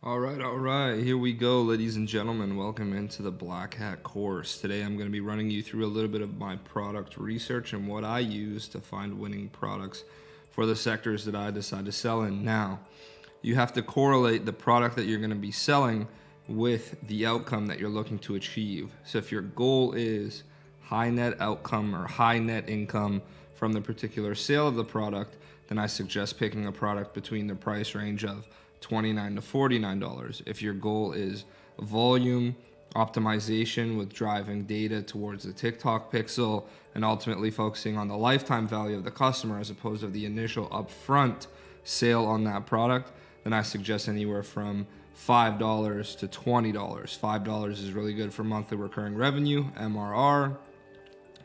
All right. Here we go, ladies and gentlemen. Welcome into the Black Hat course. Today I'm going to be running you through a little bit of my product research and what I use to find winning products for the sectors that I decide to sell in. Now, you have to correlate the product that you're going to be selling with the outcome that you're looking to achieve. So if your goal is high net outcome or high net income from the particular sale of the product, then I suggest picking a product between the price range of $29 to $49. If your goal is volume optimization with driving data towards the TikTok pixel and ultimately focusing on the lifetime value of the customer as opposed to the initial upfront sale on that product, then I suggest anywhere from $5 to $20. $5 is really good for monthly recurring revenue, MRR.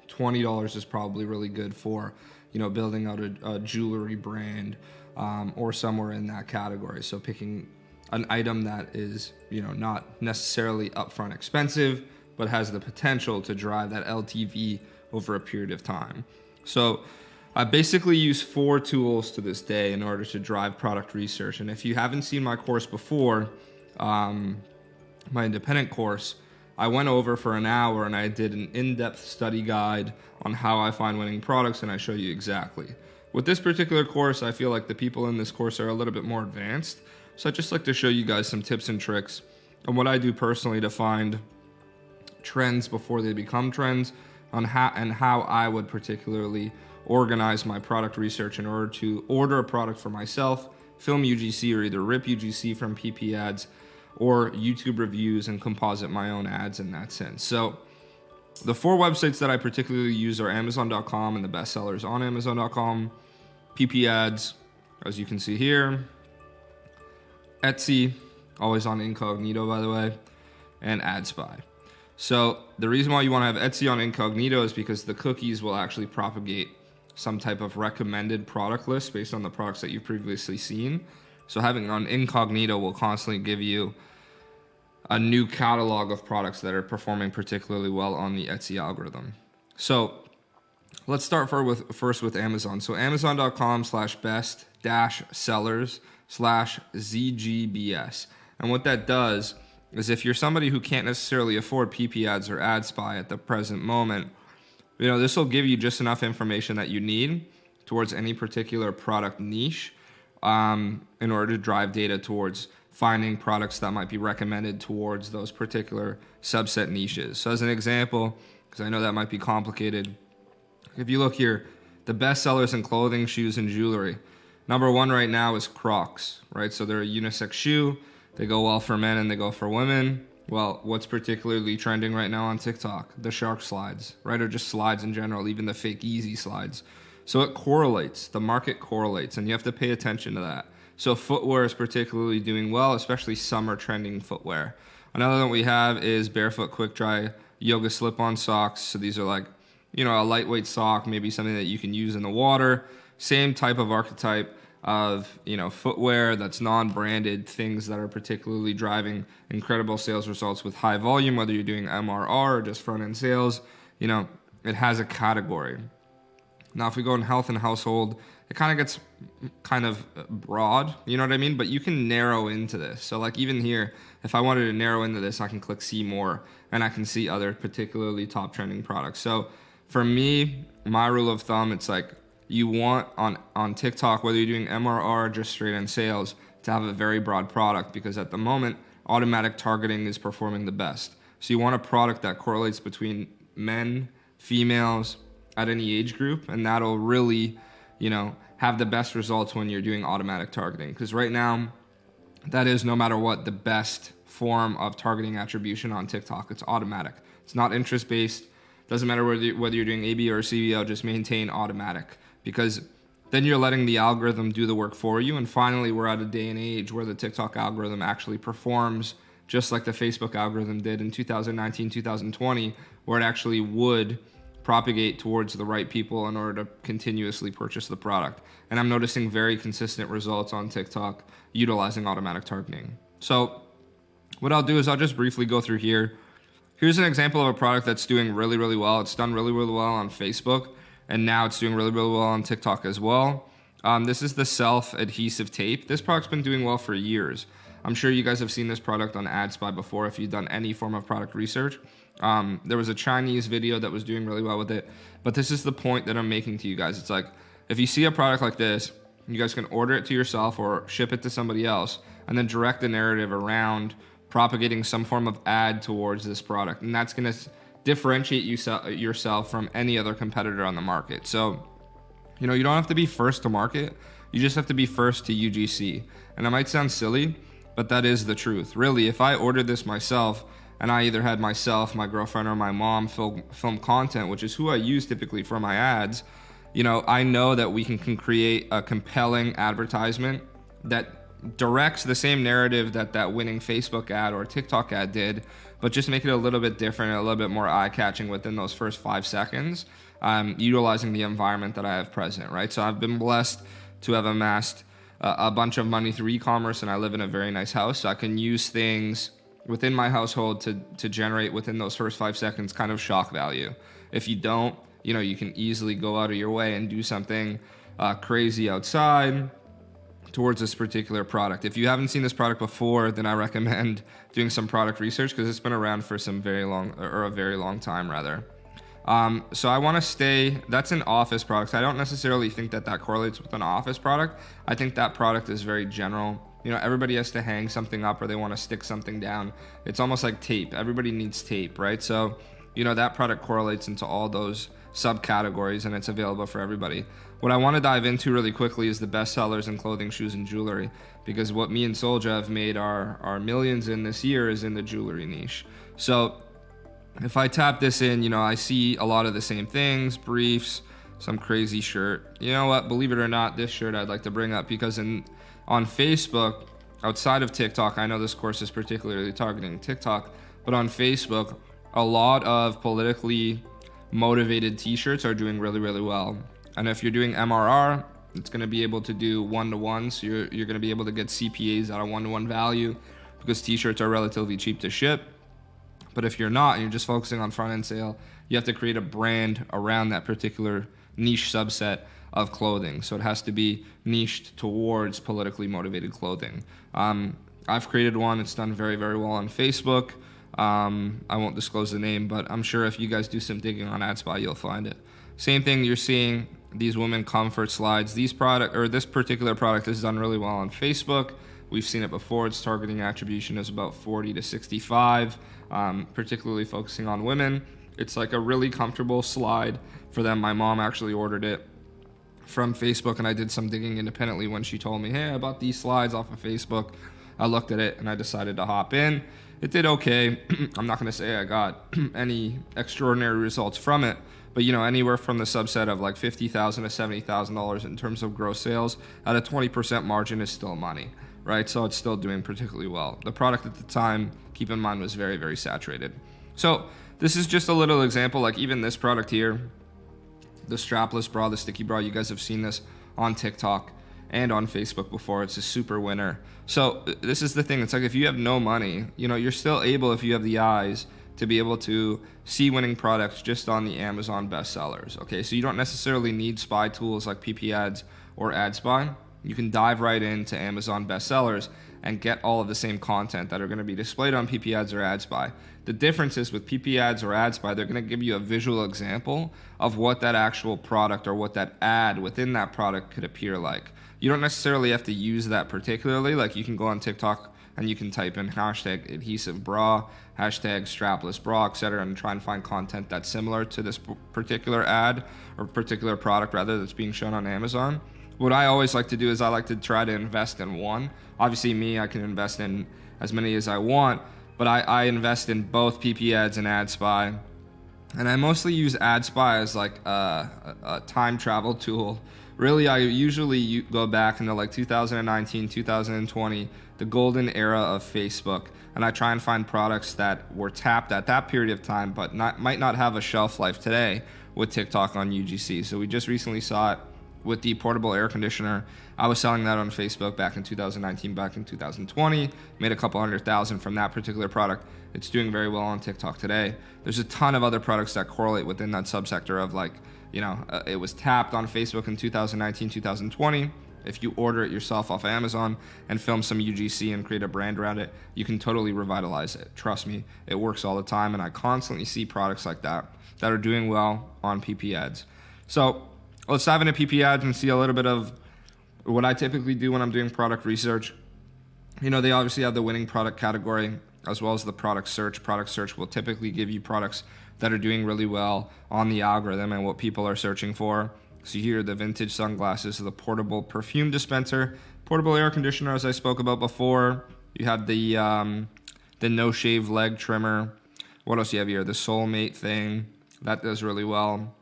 $20 is probably really good for, building out a jewelry brand or somewhere in that category. So picking an item that is, not necessarily upfront expensive, but has the potential to drive that LTV over a period of time. So I basically use 4 tools to this day in order to drive product research. And if you haven't seen my course before, my independent course, I went over for an hour and I did an in-depth study guide on how I find winning products, and I show you exactly. With this particular course, I feel like the people in this course are a little bit more advanced. So I'd just like to show you guys some tips and tricks on what I do personally to find trends before they become trends, on how I would particularly organize my product research in order to order a product for myself, film UGC or either rip UGC from PP ads, or YouTube reviews and composite my own ads in that sense. So the 4 websites that I particularly use are Amazon.com and the best sellers on Amazon.com, PP ads, as you can see here, Etsy, always on incognito by the way, and AdSpy. So the reason why you want to have Etsy on incognito is because the cookies will actually propagate some type of recommended product list based on the products that you've previously seen. So having it on incognito will constantly give you a new catalog of products that are performing particularly well on the Etsy algorithm. So let's start first with Amazon. So Amazon.com/best-sellers/ZGBS. And what that does is if you're somebody who can't necessarily afford PP ads or AdSpy at the present moment, this will give you just enough information that you need towards any particular product niche in order to drive data towards finding products that might be recommended towards those particular subset niches. So as an example, because I know that might be complicated, if you look here, the best sellers in clothing, shoes, and jewelry. Number 1 right now is Crocs, right? So they're a unisex shoe. They go well for men and they go for women. Well, what's particularly trending right now on TikTok? The shark slides, right? Or just slides in general, even the fake Easy slides. So it correlates, the market correlates, and you have to pay attention to that. So footwear is particularly doing well, especially summer trending footwear. Another one we have is Barefoot Quick Dry Yoga Slip-On Socks. So these are like, a lightweight sock, maybe something that you can use in the water. Same type of archetype of, footwear that's non-branded, things that are particularly driving incredible sales results with high volume, whether you're doing MRR or just front-end sales, it has a category. Now, if we go in health and household, it kind of gets broad, you know what I mean? But you can narrow into this. So like even here, if I wanted to narrow into this, I can click see more and I can see other particularly top trending products. So for me, my rule of thumb, it's like you want on TikTok, whether you're doing MRR or just straight end sales, to have a very broad product because at the moment, automatic targeting is performing the best. So you want a product that correlates between men, females, at any age group, and that'll really, have the best results when you're doing automatic targeting. Because right now, that is no matter what the best form of targeting attribution on TikTok. It's automatic. It's not interest-based. Doesn't matter whether you're doing AB or CBO, just maintain automatic. Because then you're letting the algorithm do the work for you. And finally, we're at a day and age where the TikTok algorithm actually performs just like the Facebook algorithm did in 2019, 2020, where it actually would propagate towards the right people in order to continuously purchase the product. And I'm noticing very consistent results on TikTok utilizing automatic targeting. So what I'll do is I'll just briefly go through here. Here's an example of a product that's doing really, really well. It's done really, really well on Facebook, and now it's doing really, really well on TikTok as well. This is the self-adhesive tape. This product's been doing well for years. I'm sure you guys have seen this product on AdSpy before if you've done any form of product research. There was a Chinese video that was doing really well with it, but this is the point that I'm making to you guys. It's like, if you see a product like this, you guys can order it to yourself or ship it to somebody else and then direct the narrative around propagating some form of ad towards this product. And that's going to differentiate yourself from any other competitor on the market. So, you don't have to be first to market. You just have to be first to UGC. And it might sound silly, but that is the truth. Really, if I ordered this myself and I either had myself, my girlfriend, or my mom film content, which is who I use typically for my ads, I know that we can create a compelling advertisement that directs the same narrative that winning Facebook ad or TikTok ad did, but just make it a little bit different and a little bit more eye-catching within those first 5 seconds, utilizing the environment that I have present, right? So I've been blessed to have amassed a bunch of money through e-commerce, and I live in a very nice house, so I can use things within my household to generate within those first 5 seconds kind of shock value. If you don't, you can easily go out of your way and do something crazy outside towards this particular product. If you haven't seen this product before, then I recommend doing some product research because it's been around for a very long time rather. So I want to stay, that's an office product. I don't necessarily think that correlates with an office product. I think that product is very general. Everybody has to hang something up or they want to stick something down. It's almost like tape. Everybody needs tape, right? So, that product correlates into all those subcategories and it's available for everybody. What I want to dive into really quickly is the best sellers in clothing, shoes, and jewelry, because what me and Solja have made our millions in this year is in the jewelry niche. So if I tap this in, I see a lot of the same things, briefs, some crazy shirt. You know what? Believe it or not, this shirt I'd like to bring up because on Facebook, outside of TikTok, I know this course is particularly targeting TikTok, but on Facebook, a lot of politically motivated t-shirts are doing really, really well. And if you're doing MRR, it's going to be able to do 1-to-1. So you're going to be able to get CPAs at a 1-to-1 value because t-shirts are relatively cheap to ship. But if you're not, and you're just focusing on front end sale, you have to create a brand around that particular niche subset of clothing. So it has to be niched towards politically motivated clothing. I've created one. It's done very, very well on Facebook. I won't disclose the name, but I'm sure if you guys do some digging on AdSpy, you'll find it. Same thing, you're seeing these women comfort slides. This particular product is done really well on Facebook. We've seen it before. Its targeting attribution is about 40 to 65, particularly focusing on women. It's like a really comfortable slide for them. My mom actually ordered it from Facebook, and I did some digging independently when she told me, hey, I bought these slides off of Facebook. I looked at it and I decided to hop in. It did okay. I'm not going to say I got any extraordinary results from it, but anywhere from the subset of like $50,000 to $70,000 in terms of gross sales at a 20% margin is still money, right? So it's still doing particularly well. The product at the time, keep in mind, was very, very saturated. So this is just a little example, like even this product here, the strapless bra, the sticky bra, you guys have seen this on TikTok and on Facebook before. It's a super winner. So this is the thing. It's like if you have no money, you're still able, if you have the eyes, to be able to see winning products just on the Amazon bestsellers. Okay, so you don't necessarily need spy tools like PP Ads or AdSpy. You can dive right into Amazon bestsellers and get all of the same content that are going to be displayed on PP Ads or AdSpy. The difference is with PP Ads or AdSpy, they're going to give you a visual example of what that actual product or what that ad within that product could appear like. You don't necessarily have to use that particularly. Like you can go on TikTok and you can type in hashtag adhesive bra, hashtag strapless bra, etc., and try and find content that's similar to this particular ad or particular product rather that's being shown on Amazon. What I always like to do is I like to try to invest in one. Obviously me, I can invest in as many as I want, but I invest in both PP Ads and AdSpy. And I mostly use AdSpy as like a time travel tool. Really, I usually go back into like 2019, 2020, the golden era of Facebook, and I try and find products that were tapped at that period of time, but might not have a shelf life today with TikTok on UGC. So we just recently saw it with the portable air conditioner. I was selling that on Facebook back in 2019, back in 2020, made a couple $100,000 from that particular product. It's doing very well on TikTok today. There's a ton of other products that correlate within that subsector of like, it was tapped on Facebook in 2019, 2020. If you order it yourself off Amazon and film some UGC and create a brand around it, you can totally revitalize it. Trust me, it works all the time, and I constantly see products like that that are doing well on PP ads. So let's dive into PP ads and see a little bit of what I typically do when I'm doing product research. They obviously have the winning product category as well as the product search. Product search will typically give you products that are doing really well on the algorithm and what people are searching for. So here, the vintage sunglasses, the portable perfume dispenser, portable air conditioner, as I spoke about before. You have the no shave leg trimmer. What else do you have here? The Soulmate thing that does really well.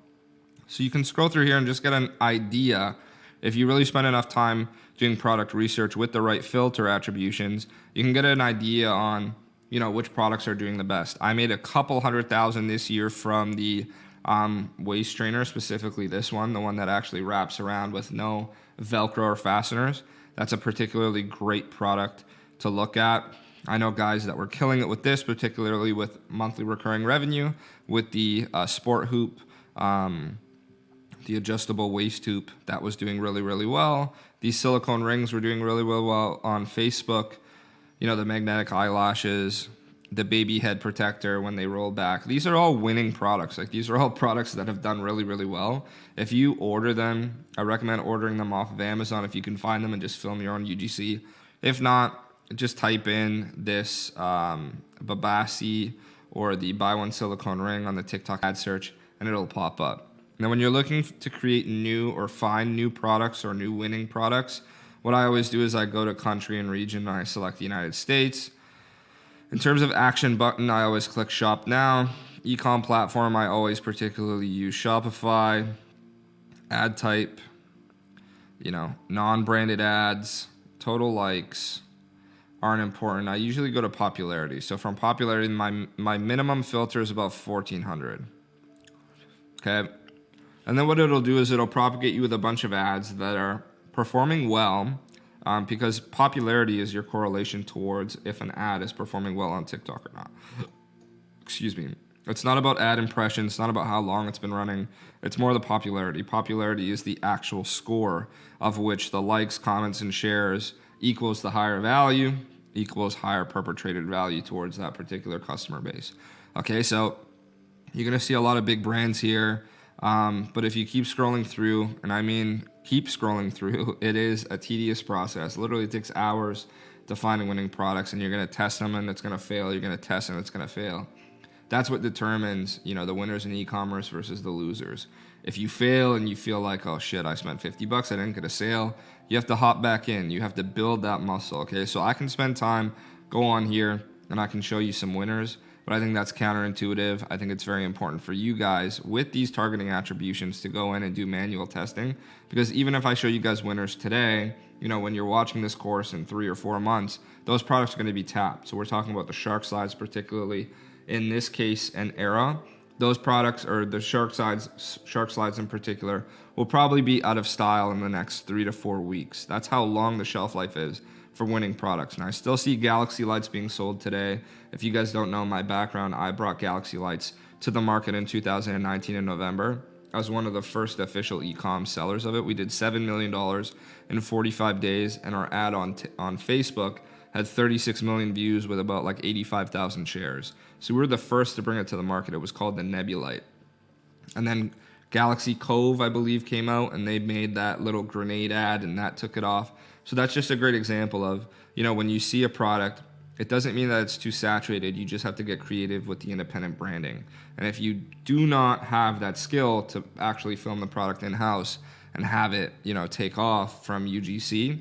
So you can scroll through here and just get an idea. If you really spend enough time doing product research with the right filter attributions, you can get an idea on which products are doing the best. I made a couple $100,000 this year from the waist trainer, specifically this one, the one that actually wraps around with no Velcro or fasteners. That's a particularly great product to look at. I know guys that were killing it with this, particularly with monthly recurring revenue, with the sport hoop, the adjustable waist hoop that was doing really, really well. These silicone rings were doing really, really well on Facebook. The magnetic eyelashes, the baby head protector when they roll back. These are all winning products. These are all products that have done really, really well. If you order them, I recommend ordering them off of Amazon if you can find them and just film your own UGC. If not, just type in this Babasi or the buy one silicone ring on the TikTok ad search and it'll pop up. Now, when you're looking to create new or find new products or new winning products, what I always do is I go to country and region and I select the United States. In terms of action button, I always click shop now. E-com platform, I always particularly use Shopify. Ad type, non-branded ads, total likes aren't important. I usually go to popularity. So from popularity, my minimum filter is about 1,400. Okay. And then what it'll do is it'll propagate you with a bunch of ads that are performing well, because popularity is your correlation towards if an ad is performing well on TikTok or not. Excuse me. It's not about ad impressions. It's not about how long it's been running. It's more the popularity. Popularity is the actual score of which the likes, comments, and shares equals the higher value, equals higher perpetrated value towards that particular customer base. Okay, so you're going to see a lot of big brands here. But if you keep scrolling through, and I mean keep scrolling through, it is a tedious process. Literally, it takes hours to find winning products, and you're going to test them and it's going to fail. You're going to test and it's going to fail. That's what determines, the winners in e-commerce versus the losers. If you fail and you feel like, oh shit, I spent $50, I didn't get a sale, you have to hop back in. You have to build that muscle, okay? So I can spend time, go on here, and I can show you some winners, but I think that's counterintuitive. I think it's very important for you guys with these targeting attributions to go in and do manual testing, because even if I show you guys winners today, when you're watching this course in 3 or 4 months, those products are going to be tapped. So we're talking about the shark slides, particularly in this case and era. Those products, or the shark slides in particular, will probably be out of style in the next 3 to 4 weeks. That's how long the shelf life is for winning products. And I still see Galaxy lights being sold today. If you guys don't know my background, I brought Galaxy lights to the market in 2019 in November. I was one of the first official e-com sellers of it. We did $7 million in 45 days, and our ad on Facebook had 36 million views with about 85,000 shares. So we were the first to bring it to the market. It was called the Nebulite. And then Galaxy Cove, I believe, came out, and they made that little grenade ad, and that took it off. So that's just a great example of, when you see a product, it doesn't mean that it's too saturated. You just have to get creative with the independent branding. And if you do not have that skill to actually film the product in-house and have it, take off from UGC,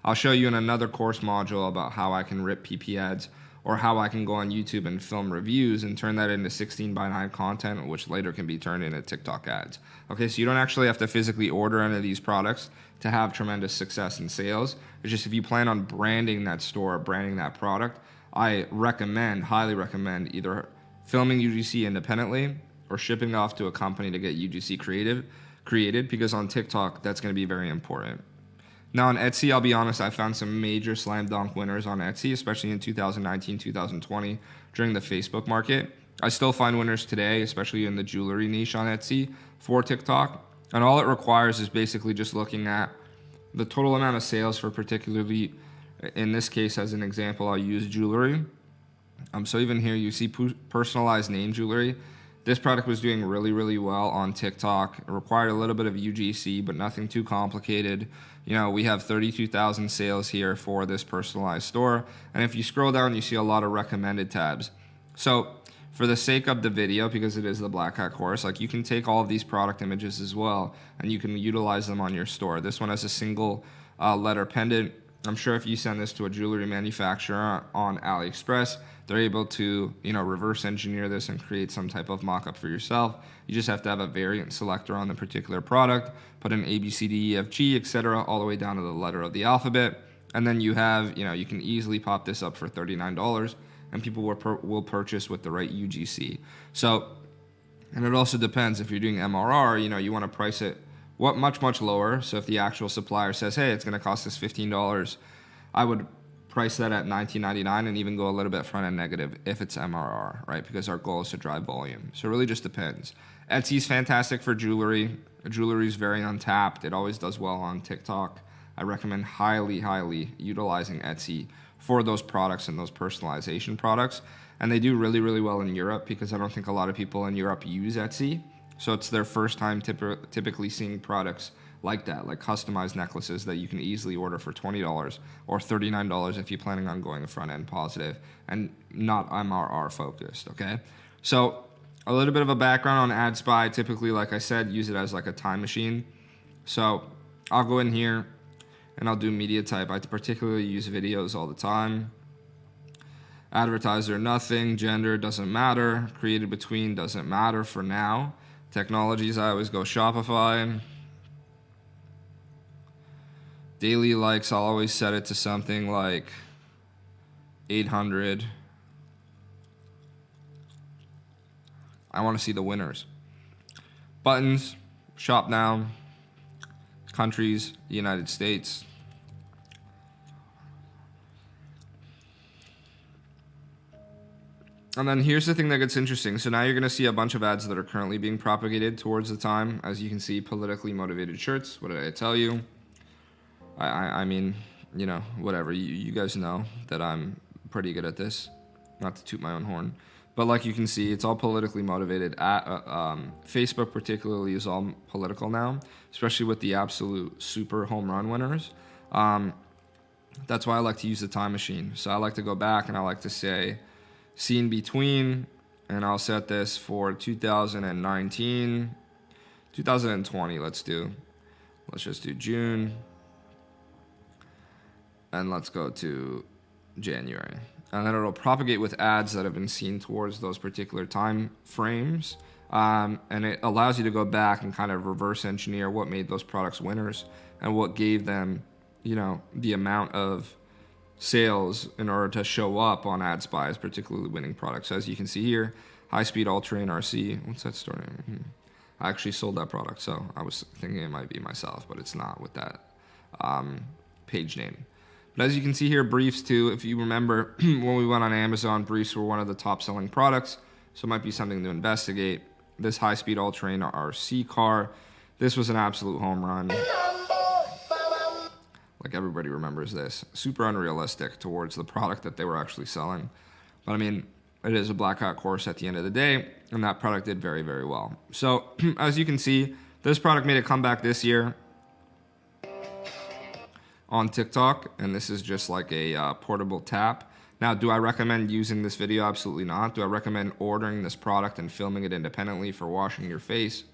I'll show you in another course module about how I can rip PP ads, or how I can go on YouTube and film reviews and turn that into 16:9 content, which later can be turned into TikTok ads. Okay, so you don't actually have to physically order any of these products to have tremendous success in sales. It's just if you plan on branding that store, branding that product, I highly recommend either filming UGC independently or shipping off to a company to get UGC created, because on TikTok, that's going to be very important. Now on Etsy, I'll be honest, I found some major slam dunk winners on Etsy, especially in 2019, 2020 during the Facebook market. I still find winners today, especially in the jewelry niche on Etsy for TikTok. And all it requires is basically just looking at the total amount of sales for particularly, in this case, as an example, I'll use jewelry. So even here you see personalized name jewelry. This product was doing really, really well on TikTok. It required a little bit of UGC, but nothing too complicated. You know, we have 32,000 sales here for this personalized store. And if you scroll down, you see a lot of recommended tabs. So for the sake of the video, because it is the Black Hat course, like you can take all of these product images as well, and you can utilize them on your store. This one has a single letter pendant. I'm sure if you send this to a jewelry manufacturer on AliExpress, they're able to, you know, reverse engineer this and create some type of mock-up for yourself. You just have to have a variant selector on the particular product, put in A, B, C, D, E, F, G, etc., all the way down to the letter of the alphabet. And then you have, you know, you can easily pop this up for $39, and people will purchase with the right UGC. So, and it also depends if you're doing MRR, you know, you want to price it much lower. So if the actual supplier says, hey, it's going to cost us $15, I would price that at $19.99 and even go a little bit front end negative if it's MRR, right? Because our goal is to drive volume. So it really just depends. Etsy's fantastic for jewelry. Jewelry is very untapped. It always does well on TikTok. I recommend highly utilizing Etsy for those products and those personalization products. And they do really, really well in Europe because I don't think a lot of people in Europe use Etsy. So it's their first time typically seeing products like that, like customized necklaces that you can easily order for $20 or $39 if you're planning on going front end positive and not MRR focused, okay? So a little bit of a background on AdSpy. Typically, like I said, use it as like a time machine. So I'll go in here and I'll do media type. I particularly use videos all the time. Advertiser, nothing. Gender, doesn't matter. Created between, doesn't matter for now. Technologies, I always go Shopify. Daily likes, I'll always set it to something like 800. I want to see the winners. Buttons, shop now. Countries, United States. And then here's the thing that gets interesting. So now you're going to see a bunch of ads that are currently being propagated towards the time. As you can see, politically motivated shirts. What did I tell you? I mean, you know, whatever. You guys know that I'm pretty good at this. Not to toot my own horn. But like you can see, it's all politically motivated. Facebook particularly is all political now, especially with the absolute super home run winners. That's why I like to use the time machine. So I like to go back and I like to say, seen between, and I'll set this for 2019, 2020, let's just do June, and let's go to January. And then it'll propagate with ads that have been seen towards those particular time frames. And it allows you to go back and kind of reverse engineer what made those products winners and what gave them, you know, the amount of sales in order to show up on AdSpy as particularly winning products. So as you can see here, High Speed All-Terrain RC. What's that store name? I actually sold that product, so I was thinking it might be myself, but it's not with that page name. But as you can see here, briefs too. If you remember, when we went on Amazon, briefs were one of the top selling products, so it might be something to investigate. This High Speed All-Terrain RC car, this was an absolute home run. Like everybody remembers this. Super unrealistic towards the product that they were actually selling. But I mean, it is a Black Hat course at the end of the day, and that product did very, very well. So as you can see, this product made a comeback this year on TikTok, and this is just like a portable tap. Now, do I recommend using this video? Absolutely not. Do I recommend ordering this product and filming it independently for washing your face?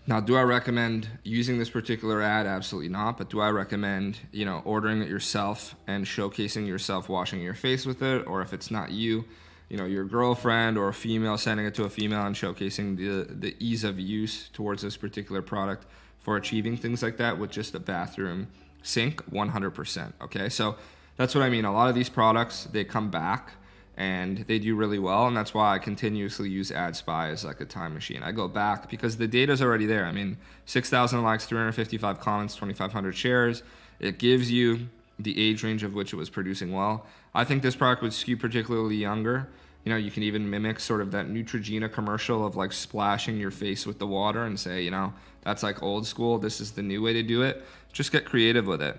Now, do I recommend using this particular ad? Absolutely not. But do I recommend, you know, ordering it yourself and showcasing yourself washing your face with it? Or if it's not you, you know, your girlfriend or a female, sending it to a female and showcasing the ease of use towards this particular product for achieving things like that with just a bathroom sink, 100%. Okay, so that's what I mean. A lot of these products, they come back and they do really well. And that's why I continuously use AdSpy as like a time machine. I go back because the data's already there. I mean, 6,000 likes, 355 comments, 2,500 shares. It gives you the age range of which it was producing well. I think this product would skew particularly younger. You know, you can even mimic sort of that Neutrogena commercial of like splashing your face with the water and say, you know, that's like old school. This is the new way to do it. Just get creative with it.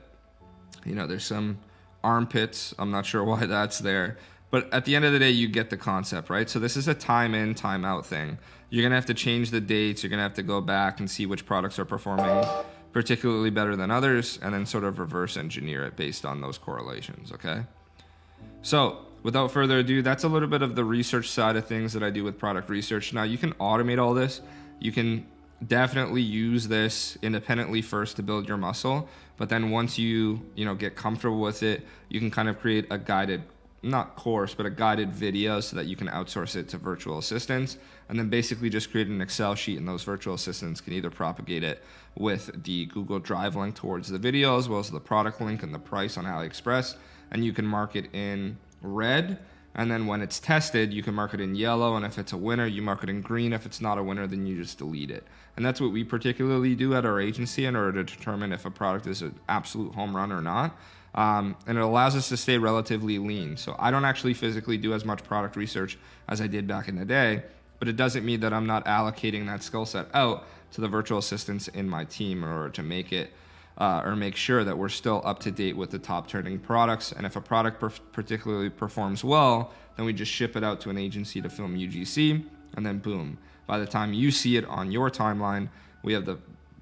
You know, there's some armpits. I'm not sure why that's there. But at the end of the day, you get the concept, right? So this is a time in, time out thing. You're going to have to change the dates. You're going to have to go back and see which products are performing particularly better than others, and then sort of reverse engineer it based on those correlations, okay? So without further ado, that's a little bit of the research side of things that I do with product research. Now, you can automate all this. You can definitely use this independently first to build your muscle, but then once you get comfortable with it, you can kind of create a guided, not course, but a guided video so that you can outsource it to virtual assistants, and then basically just create an Excel sheet, and those virtual assistants can either propagate it with the Google Drive link towards the video as well as the product link and the price on AliExpress, and you can mark it in red, and then when it's tested, you can mark it in yellow, and if it's a winner, you mark it in green. If it's not a winner, then you just delete it. And that's what we particularly do at our agency in order to determine if a product is an absolute home run or not. And it allows us to stay relatively lean. So I don't actually physically do as much product research as I did back in the day, but it doesn't mean that I'm not allocating that skill set out to the virtual assistants in my team in order to make it or make sure that we're still up to date with the top trending products. And if a product particularly performs well, then we just ship it out to an agency to film UGC, and then boom, by the time you see it on your timeline, we have the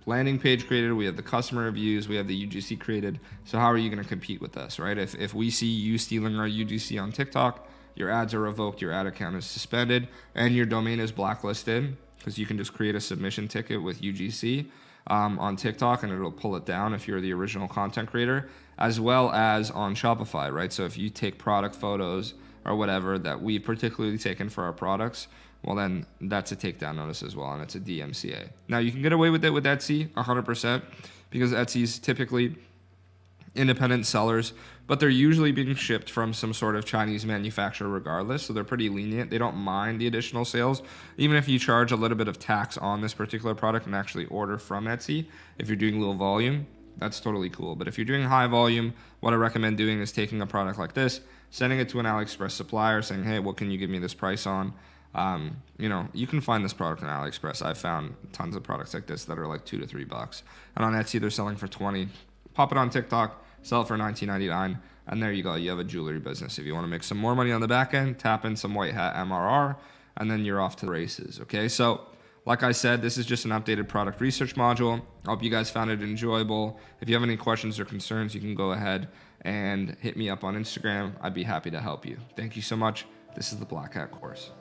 landing page created, we have the customer reviews, we have the UGC created. So how are you going to compete with us, right? If we see you stealing our UGC on TikTok, your ads are revoked, your ad account is suspended, and your domain is blacklisted, because you can just create a submission ticket with UGC on TikTok, and it'll pull it down if you're the original content creator, as well as on Shopify, right? So if you take product photos or whatever that we've particularly taken for our products, well, then that's a takedown notice as well, and it's a DMCA. Now, you can get away with it with Etsy 100% because Etsy's typically independent sellers, but they're usually being shipped from some sort of Chinese manufacturer regardless, so they're pretty lenient. They don't mind the additional sales, even if you charge a little bit of tax on this particular product and actually order from Etsy. If you're doing low volume, that's totally cool. But if you're doing high volume, what I recommend doing is taking a product like this, sending it to an AliExpress supplier, saying, hey, what can you give me this price on? You can find this product on AliExpress. I've found tons of products like this that are like $2 to $3, and on Etsy they're selling for $20. Pop it on TikTok, sell it for $19.99, and there you go. You have a jewelry business. If you want to make some more money on the back end, tap in some white hat MRR, and then you're off to the races. Okay, so like I said, this is just an updated product research module. I hope you guys found it enjoyable. If you have any questions or concerns, you can go ahead and hit me up on Instagram. I'd be happy to help you. Thank you so much. This is the Black Hat Course.